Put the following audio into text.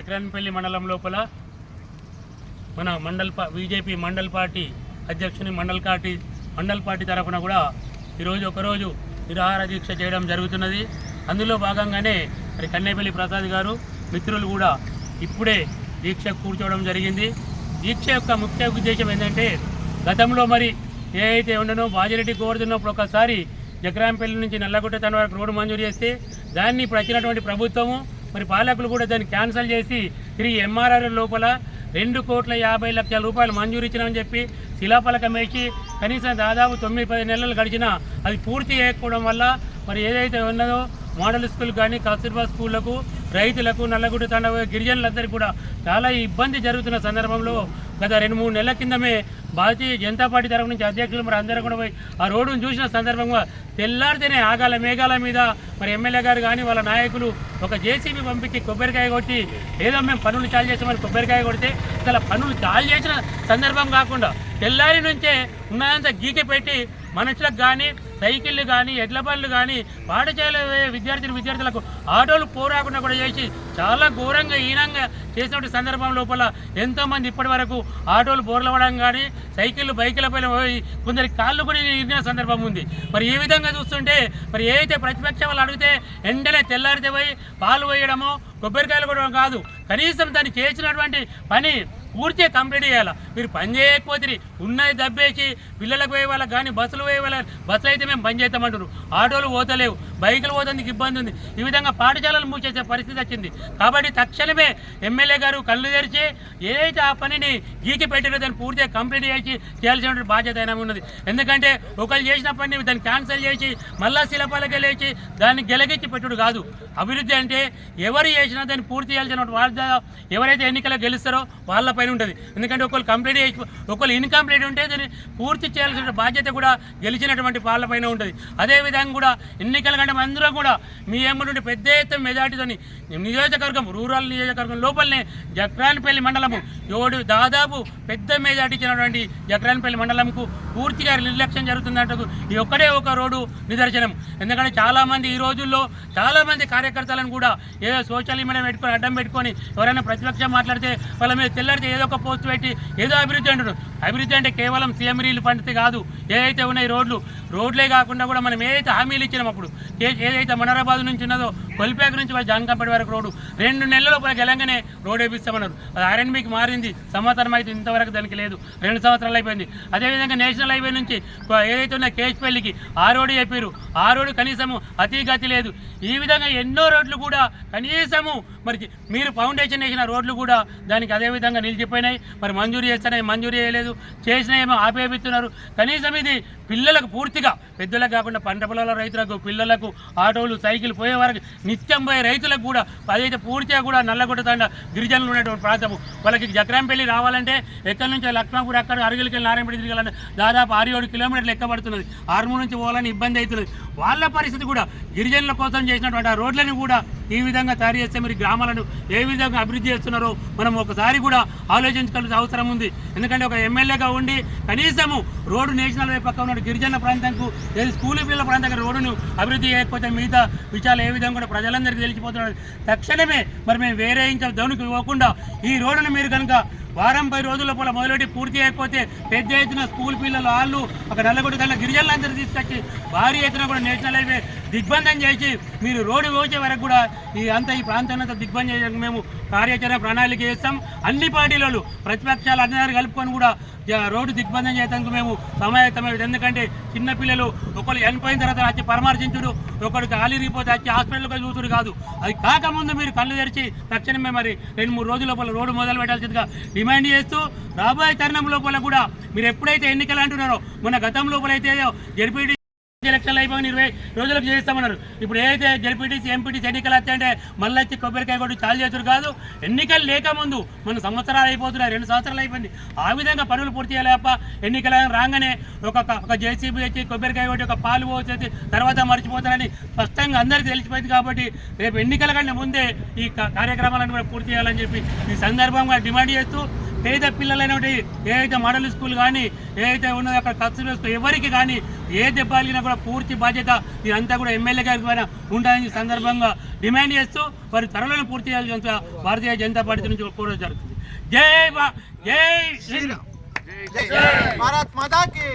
జక్రాన్పల్లి మండలం లోపల మన బీజేపీ మండల్ పార్టీ అధ్యక్షుని మండల్ పార్టీ తరఫున కూడా ఈరోజు ఒకరోజు నిరాహార దీక్ష చేయడం జరుగుతున్నది. అందులో భాగంగానే మరి కన్నేపల్లి ప్రసాద్ గారు మిత్రులు కూడా ఇప్పుడే దీక్ష కూర్చోవడం జరిగింది. దీక్ష యొక్క ముఖ్య ఉద్దేశం ఏంటంటే, గతంలో మరి ఏదైతే ఉండనో బాజిరెడ్డి కోరుతున్నప్పుడు ఒకసారి జక్రాన్పల్లి నుంచి నల్లగుట్ట తన వరకు రోడ్డు మంజూరు చేస్తే దాన్ని ఇప్పుడు వచ్చినటువంటి ప్రభుత్వము మరి పాలకులు కూడా దాన్ని క్యాన్సిల్ చేసి తిరిగి ఎంఆర్ఆర్ లోపల 2,50,00,000 రూపాయలు మంజూరు ఇచ్చినామని చెప్పి శిలాఫలకం వేసి కనీసం దాదాపు 9-10 నెలలు గడిచినా అది పూర్తి చేయకపోవడం వల్ల మరి ఏదైతే ఉన్నదో మోడల్ స్కూల్ కానీ కస్తూర్బా స్కూళ్లకు రైతులకు నల్లగుట్ట తండ గిరిజనులందరికీ కూడా చాలా ఇబ్బంది జరుగుతున్న సందర్భంలో గత 2-3 నెలల కిందమే భారతీయ జనతా పార్టీ తరఫు నుంచి అధ్యక్షులు మరి అందరూ కూడా పోయి ఆ రోడ్డును చూసిన సందర్భంగా తెల్లారితేనే ఆగాల మేఘాల మీద మరి ఎమ్మెల్యే గారు కానీ వాళ్ళ నాయకులు ఒక జేసీబీ పంపించి కొబ్బరికాయ కొట్టి ఏదో మేము పనులు చాలు చేసామని కొబ్బరికాయ కొడితే అసలు పనులు చాలు చేసిన సందర్భం కాకుండా తెల్లారి నుంచే ఉన్నదంతా గీకి పెట్టి మనుషులకు కానీ సైకిళ్ళు కానీ ఎడ్ల బండ్లు కానీ పాఠశాల విద్యార్థులకు ఆటోలు పోరాకుండా కూడా చేసి చాలా ఘోరంగా హీనంగా చేసినటువంటి సందర్భం లోపల ఎంతోమంది ఇప్పటి వరకు ఆటోలు బోర్లవ్వడం కానీ సైకిళ్ళు బైకులపై పోయి కొందరి కాళ్ళు కూడా ఇరిగిన సందర్భం ఉంది. మరి ఈ విధంగా చూస్తుంటే మరి ఏదైతే ప్రతిపక్షం వాళ్ళు అడిగితే వెంటనే తెల్లారితే పోయి పాలు వేయడమో కొబ్బరికాయలు కూడా కాదు, కనీసం దాన్ని చేసినటువంటి పని పూర్తిగా కంప్లీట్ చేయాలి. మీరు పని చేయకపోతే ఉన్నది దబ్బేసి పిల్లలకు పోయే వాళ్ళకి కానీ బస్సులు పోయే వాళ్ళకి బస్సులు అయితే మేము పని చేస్తామంటారు, ఆటోలు పోతలేవు, బైకులు పోతుంది ఇబ్బంది ఉంది. ఈ విధంగా పాఠశాలలు మూసేసే పరిస్థితి వచ్చింది. కాబట్టి తక్షణమే ఎమ్మెల్యే గారు కళ్ళు తెరిచి ఏదైతే ఆ పనిని గీకి పెట్టారో దాన్ని పూర్తిగా కంప్లీట్ చేసి చేయాల్సిన బాధ్యత అయినా ఉన్నది. ఎందుకంటే ఒకళ్ళు చేసిన పని దాన్ని క్యాన్సిల్ చేసి మళ్ళా శిలపాలకి లేచి దాన్ని గెలగించి పెట్టుడు కాదు. అభివృద్ధి అంటే ఎవరు చేసినా దాన్ని పూర్తి చేయాల్సిన బాధ్యత ఎవరైతే ఎన్నికల్లో గెలుస్తారో వాళ్ళపై ఉంటుంది. ఎందుకంటే ఒకళ్ళు కంప్లీట్ చేసి ఒకళ్ళు ఇన్కంప్లీట్ ఉంటే దాన్ని పూర్తి చేయాల్సిన బాధ్యత కూడా గెలిచినటువంటి వాళ్ళపైన ఉంటుంది. అదేవిధంగా కూడా ఎన్నికల కంటే అందరూ కూడా మీ ఏమంటుంటే పెద్ద ఎత్తున మెజార్టీతోని నియోజకవర్గం రూరల్ నియోజకవర్గం లోపలనే జక్రాన్పల్లి మండలము దాదాపు పెద్ద మెజార్టీ ఇచ్చినటువంటి జక్రాన్పల్లి మండలంకు పూర్తిగా నిర్లక్ష్యం జరుగుతుందంటూ ఈ ఒక్కడే ఒక రోడ్డు నిదర్శనం. ఎందుకంటే చాలామంది ఈ రోజుల్లో చాలామంది కార్యకర్తలను కూడా ఏదో సోషల్ మీడియా పెట్టుకొని అడ్డం పెట్టుకొని ఎవరైనా ప్రతిపక్షం మాట్లాడితే వాళ్ళ మీద తెల్లారితే ఏదో ఒక పోస్ట్ పెట్టి ఏదో అభివృద్ధి అంటున్నారు. అభివృద్ధి అంటే కేవలం సీఎం రిలీఫ్ ఫండ్స్ కాదు, ఏదైతే ఉన్నాయి రోడ్లే కాకుండా కూడా మనం ఏదైతే హామీలు ఇచ్చినాం అప్పుడు ఏదైతే మనరాబాద్ నుంచి ఉన్నదో కొల్పేక నుంచి జాన్కంపేట వరకు రోడ్డు 2 నెలల లోపల గెలంగానే రోడ్ వేపిస్తామన్నారు. అది ఆర్ఎన్బికి మారింది, సంవత్సరం అయితే ఇంతవరకు దానికి లేదు, 2 సంవత్సరాలు అయిపోయింది. అదేవిధంగా నేషనల్ హైవే నుంచి ఏదైతే ఉన్న కేజ్పల్లికి ఆ రోడ్డు చెప్పారు, ఆ రోడ్డు కనీసము అతిగతి లేదు. ఈ విధంగా ఎన్నో రోడ్లు కూడా కనీసము మరి మీరు ఫౌండేషన్ వేసిన రోడ్లు కూడా దానికి అదేవిధంగా నిలిచిపోయినాయి. మరి మంజూరు చేస్తారని మంజూరు చేయలేదు, చేసినా ఏమో ఆపేపిస్తున్నారు. కనీసం ఇది పిల్లలకు పూర్తిగా పెద్దలకు కాకుండా పంట పొలాల రైతులకు పిల్లలకు ఆటోలు సైకిల్ పోయే వరకు నిత్యం పోయే రైతులకు కూడా అదైతే పూర్తిగా కూడా నల్లగొట్ట తండ గిరిజనులు ఉన్నటువంటి ప్రాంతము వాళ్ళకి జక్రాన్పల్లి రావాలంటే ఎక్కడి నుంచి లక్ష్మాపూర్ అక్కడ అరుగులకి నారాయణపేట తిరగాలంటే దాదాపు 6-7 కిలోమీటర్లు ఎక్కబడుతున్నది. ఆర్మూర్ నుంచి పోవాలని ఇబ్బంది అవుతున్నది. వాళ్ళ పరిస్థితి కూడా గిరిజనుల కోసం చేసినటువంటి ఆ రోడ్లను కూడా ఈ విధంగా తయారు చేస్తే మీరు గ్రామాలను ఏ విధంగా అభివృద్ధి చేస్తున్నారో మనం ఒకసారి కూడా ఆలోచించుకోవాల్సిన అవసరం ఉంది. ఎందుకంటే ఒక ఎమ్మెల్యేగా ఉండి కనీసము రోడ్డు నేషనల్ హైవే పక్క ఉన్న గిరిజన ప్రాంతానికి స్కూల్ పిల్లల ప్రాంతానికి రోడ్డును అభివృద్ధి చేయకపోతే మిగతా విషయాలు ఏ విధంగా కూడా ప్రజలందరికీ తెలిసిపోతున్నారు. తక్షణమే మరి మేము వేరే ఇంకా దౌనికి ఇవ్వకుండా ఈ రోడ్డును మీరు కనుక 10 రోజుల లోపల మొదలెట్టి పూర్తి అయిపోతే పెద్ద ఎత్తున స్కూల్ పిల్లలు వాళ్ళు అక్కడ నల్లగొండ కన్నా గిరిజనులందరూ తీసుకొచ్చి భారీ ఎత్తున కూడా నేషనల్ హైవే దిగ్బంధం చేసి మీరు రోడ్డు పోసే వరకు కూడా ఈ ప్రాంతాన్ని అంతా దిగ్బంధం చేయడానికి మేము కార్యాచరణ ప్రణాళిక చేస్తాం. అన్ని పార్టీలు ప్రతిపక్షాలు అందరూ కలుపుకొని కూడా రోడ్డు దిగ్బంధం చేయడానికి మేము సమాయత్తమైంది. ఎందుకంటే చిన్నపిల్లలు ఒకరు చనిపోయిన తర్వాత వచ్చి పరామర్శించుడు, ఒకరికి ఆలిరిగిపోతే వచ్చి హాస్పిటల్కి చూసుడు కాదు. అది కాకముందు మీరు కళ్ళు తెరిచి తక్షణమే మరి 2-3 రోజుల లోపల రోడ్డు మొదలు పెట్టాల్సిందిగా డిమాండ్ చేస్తూ రాబోయే తరుణం లోపల కూడా మీరు ఎప్పుడైతే ఎన్నికలు అంటున్నారో మొన్న గతం లోపల అయితే జడ్పీటీ ఎలక్షన్లు అయిపోయి 20 రోజులకు చేస్తామన్నారు. ఇప్పుడు ఏదైతే జడ్పీటీసీ ఎంపీటీసీ ఎన్నికలు వచ్చాయంటే మళ్ళీ వచ్చి కొబ్బరికాయ కొట్టి చాలు చేతురు కాదు. ఎన్నికలు లేకముందు మన సంవత్సరాలు అయిపోతున్నాయి, 2 సంవత్సరాలు అయిపోయింది. ఆ విధంగా పనులు పూర్తి చేయాలేప ఎన్నికలు రాగానే ఒక జేసీబీ వచ్చి కొబ్బరికాయ కొట్టి ఒక పాలు పోసేసి తర్వాత మర్చిపోతారని స్పష్టంగా అందరికీ తెలిసిపోయింది. కాబట్టి రేపు ఎన్నికల కంటే ముందే ఈ కార్యక్రమాలను కూడా పూర్తి చేయాలని చెప్పి ఈ సందర్భంగా డిమాండ్ చేస్తూ పేద పిల్లలైనటువంటి ఏదైతే మోడల్ స్కూల్ కానీ ఏదైతే ఉన్నదో అక్కడ ఖర్చు స్కూల్ ఎవరికి కానీ ఏ దెబ్బలిగినా కూడా పూర్తి బాధ్యత ఇదంతా కూడా ఎమ్మెల్యే గారికి పైన ఉండాలని సందర్భంగా డిమాండ్ చేస్తూ వారి త్వరలో పూర్తి చేయాల్సిన భారతీయ జనతా పార్టీ నుంచి కోరడం జరుగుతుంది. జై శ్రీరామ్. भारत माता की